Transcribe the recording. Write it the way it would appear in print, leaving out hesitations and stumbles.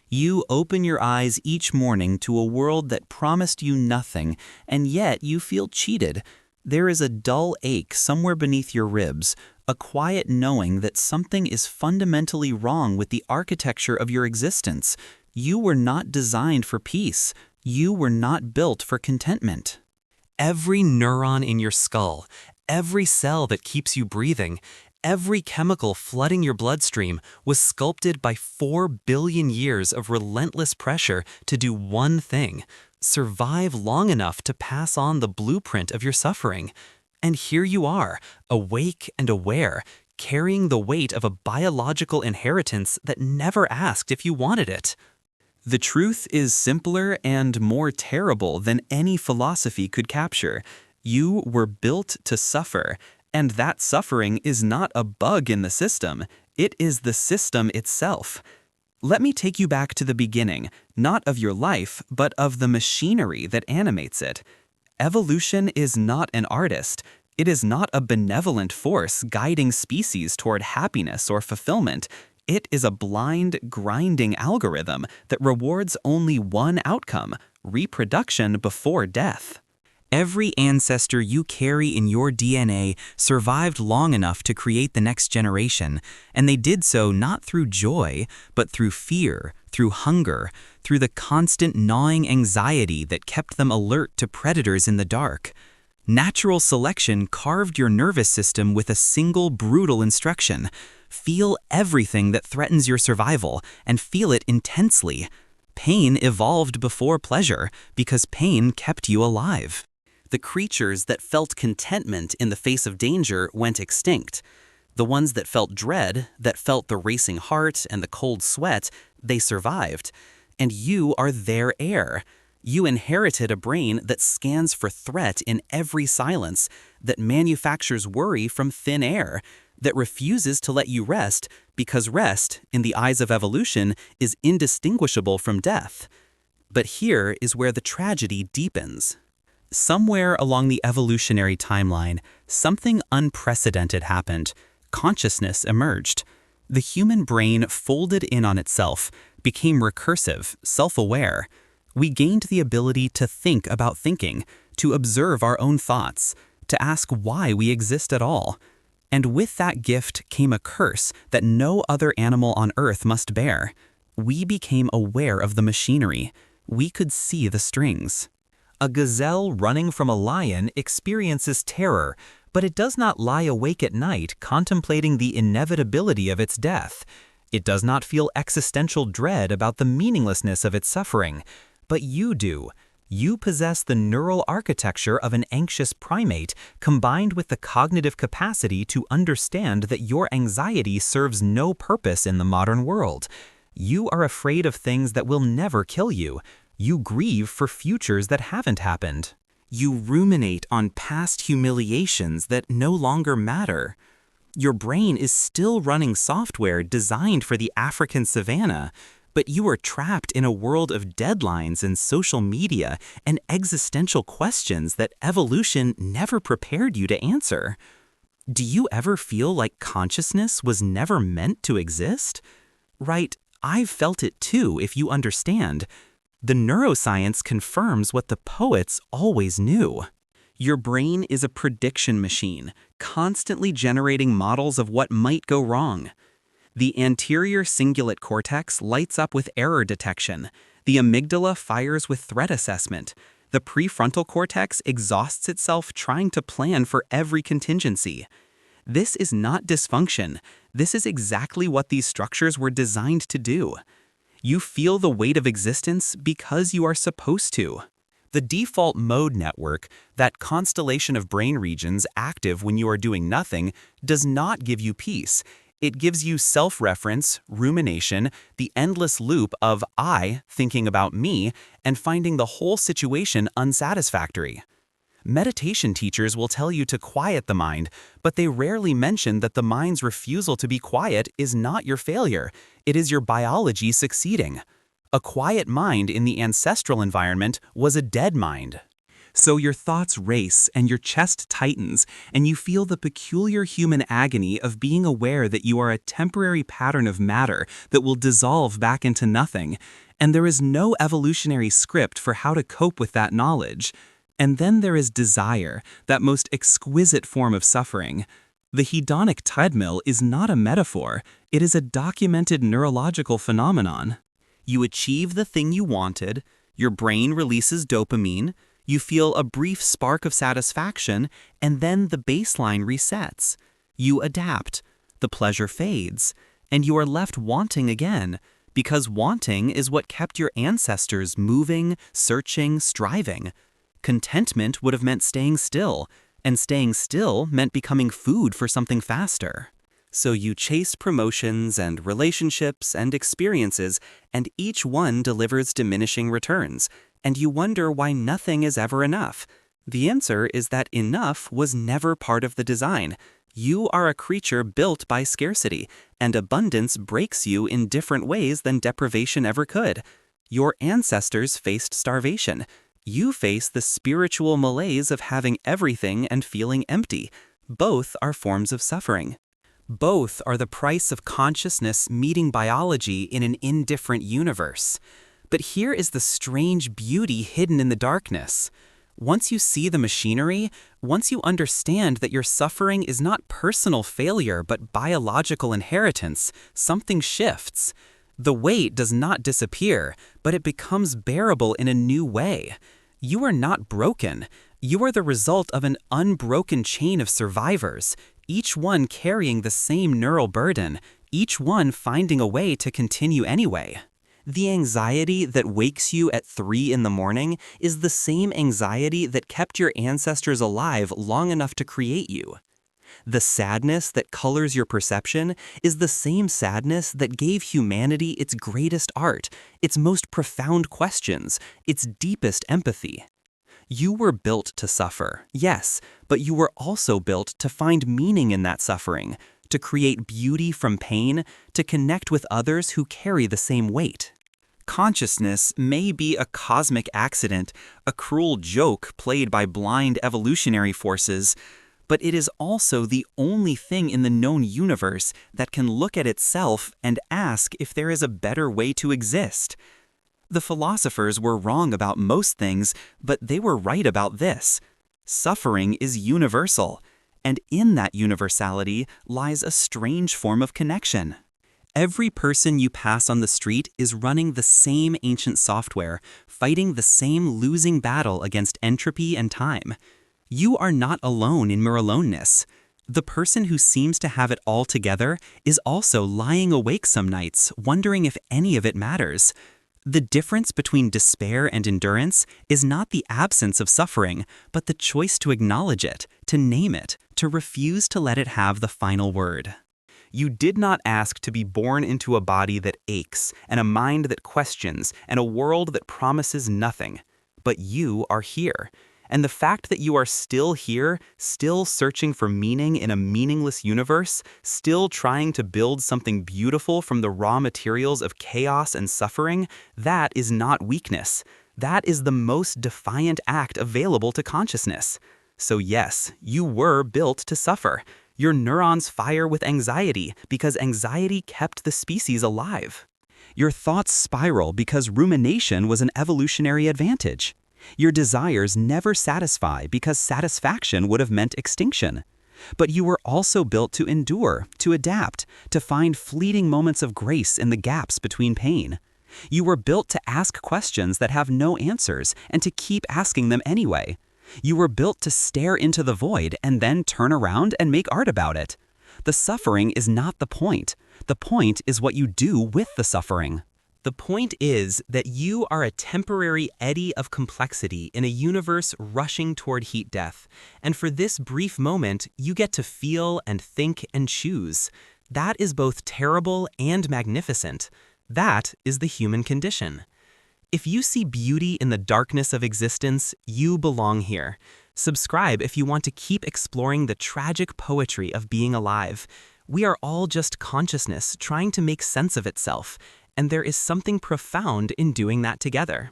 You open your eyes each morning to a world that promised you nothing, and yet you feel cheated. There is a dull ache somewhere beneath your ribs, a quiet knowing that something is fundamentally wrong with the architecture of your existence. You were not designed for peace. You were not built for contentment. Every neuron in your skull, every cell that keeps you breathing, every chemical flooding your bloodstream was sculpted by 4 billion years of relentless pressure to do one thing: survive long enough to pass on the blueprint of your suffering. And here you are, awake and aware, carrying the weight of a biological inheritance that never asked if you wanted it. The truth is simpler and more terrible than any philosophy could capture. You were built to suffer, and that suffering is not a bug in the system. It is the system itself. Let me take you back to the beginning, not of your life, but of the machinery that animates it. Evolution is not an artist. It is not a benevolent force guiding species toward happiness or fulfillment. It is a blind, grinding algorithm that rewards only one outcome: reproduction before death. Every ancestor you carry in your DNA survived long enough to create the next generation, and they did so not through joy, but through fear, through hunger, through the constant gnawing anxiety that kept them alert to predators in the dark. Natural selection carved your nervous system with a single brutal instruction: feel everything that threatens your survival, and feel it intensely. Pain evolved before pleasure because pain kept you alive. The creatures that felt contentment in the face of danger went extinct. The ones that felt dread, that felt the racing heart and the cold sweat, they survived. And you are their heir. You inherited a brain that scans for threat in every silence, that manufactures worry from thin air, that refuses to let you rest because rest, in the eyes of evolution, is indistinguishable from death. But here is where the tragedy deepens. Somewhere along the evolutionary timeline, something unprecedented happened. Consciousness emerged. The human brain folded in on itself, became recursive, self-aware. We gained the ability to think about thinking, to observe our own thoughts, to ask why we exist at all. And with that gift came a curse that no other animal on Earth must bear. We became aware of the machinery. We could see the strings. A gazelle running from a lion experiences terror, but it does not lie awake at night contemplating the inevitability of its death. It does not feel existential dread about the meaninglessness of its suffering. But you do. You possess the neural architecture of an anxious primate combined with the cognitive capacity to understand that your anxiety serves no purpose in the modern world. You are afraid of things that will never kill you. You grieve for futures that haven't happened. You ruminate on past humiliations that no longer matter. Your brain is still running software designed for the African savanna, but you are trapped in a world of deadlines and social media and existential questions that evolution never prepared you to answer. Do you ever feel like consciousness was never meant to exist? Right, I've felt it too, if you understand. The neuroscience confirms what the poets always knew. Your brain is a prediction machine, constantly generating models of what might go wrong. The anterior cingulate cortex lights up with error detection. The amygdala fires with threat assessment. The prefrontal cortex exhausts itself trying to plan for every contingency. This is not dysfunction. This is exactly what these structures were designed to do. You feel the weight of existence because you are supposed to. The default mode network, that constellation of brain regions active when you are doing nothing, does not give you peace. It gives you self-reference, rumination, the endless loop of I thinking about me and finding the whole situation unsatisfactory. Meditation teachers will tell you to quiet the mind, but they rarely mention that the mind's refusal to be quiet is not your failure. It is your biology succeeding. A quiet mind in the ancestral environment was a dead mind. So your thoughts race and your chest tightens, and you feel the peculiar human agony of being aware that you are a temporary pattern of matter that will dissolve back into nothing, and there is no evolutionary script for how to cope with that knowledge. And then there is desire, that most exquisite form of suffering. The hedonic treadmill is not a metaphor, it is a documented neurological phenomenon. You achieve the thing you wanted, your brain releases dopamine, you feel a brief spark of satisfaction, and then the baseline resets. You adapt, the pleasure fades, and you are left wanting again, because wanting is what kept your ancestors moving, searching, striving. Contentment would have meant staying still, and staying still meant becoming food for something faster. So you chase promotions and relationships and experiences, and each one delivers diminishing returns, and you wonder why nothing is ever enough. The answer is that enough was never part of the design. You are a creature built by scarcity, and abundance breaks you in different ways than deprivation ever could. Your ancestors faced starvation. You face the spiritual malaise of having everything and feeling empty. Both are forms of suffering. Both are the price of consciousness meeting biology in an indifferent universe. But here is the strange beauty hidden in the darkness. Once you see the machinery, once you understand that your suffering is not personal failure but biological inheritance, something shifts. The weight does not disappear, but it becomes bearable in a new way. You are not broken. You are the result of an unbroken chain of survivors, each one carrying the same neural burden, each one finding a way to continue anyway. The anxiety that wakes you at 3 in the morning is the same anxiety that kept your ancestors alive long enough to create you. The sadness that colors your perception is the same sadness that gave humanity its greatest art, its most profound questions, its deepest empathy. You were built to suffer, yes, but you were also built to find meaning in that suffering, to create beauty from pain, to connect with others who carry the same weight. Consciousness may be a cosmic accident, a cruel joke played by blind evolutionary forces, but it is also the only thing in the known universe that can look at itself and ask if there is a better way to exist. The philosophers were wrong about most things, but they were right about this. Suffering is universal, and in that universality lies a strange form of connection. Every person you pass on the street is running the same ancient software, fighting the same losing battle against entropy and time. You are not alone in your aloneness. The person who seems to have it all together is also lying awake some nights, wondering if any of it matters. The difference between despair and endurance is not the absence of suffering, but the choice to acknowledge it, to name it, to refuse to let it have the final word. You did not ask to be born into a body that aches, and a mind that questions, and a world that promises nothing. But you are here. And the fact that you are still here, still searching for meaning in a meaningless universe, still trying to build something beautiful from the raw materials of chaos and suffering, that is not weakness. That is the most defiant act available to consciousness. So yes, you were built to suffer. Your neurons fire with anxiety because anxiety kept the species alive. Your thoughts spiral because rumination was an evolutionary advantage. Your desires never satisfy because satisfaction would have meant extinction. But you were also built to endure, to adapt, to find fleeting moments of grace in the gaps between pain. You were built to ask questions that have no answers and to keep asking them anyway. You were built to stare into the void and then turn around and make art about it. The suffering is not the point. The point is what you do with the suffering. The point is that you are a temporary eddy of complexity in a universe rushing toward heat death, and for this brief moment, you get to feel and think and choose. That is both terrible and magnificent. That is the human condition. If you see beauty in the darkness of existence, you belong here. Subscribe if you want to keep exploring the tragic poetry of being alive. We are all just consciousness trying to make sense of itself, and there is something profound in doing that together.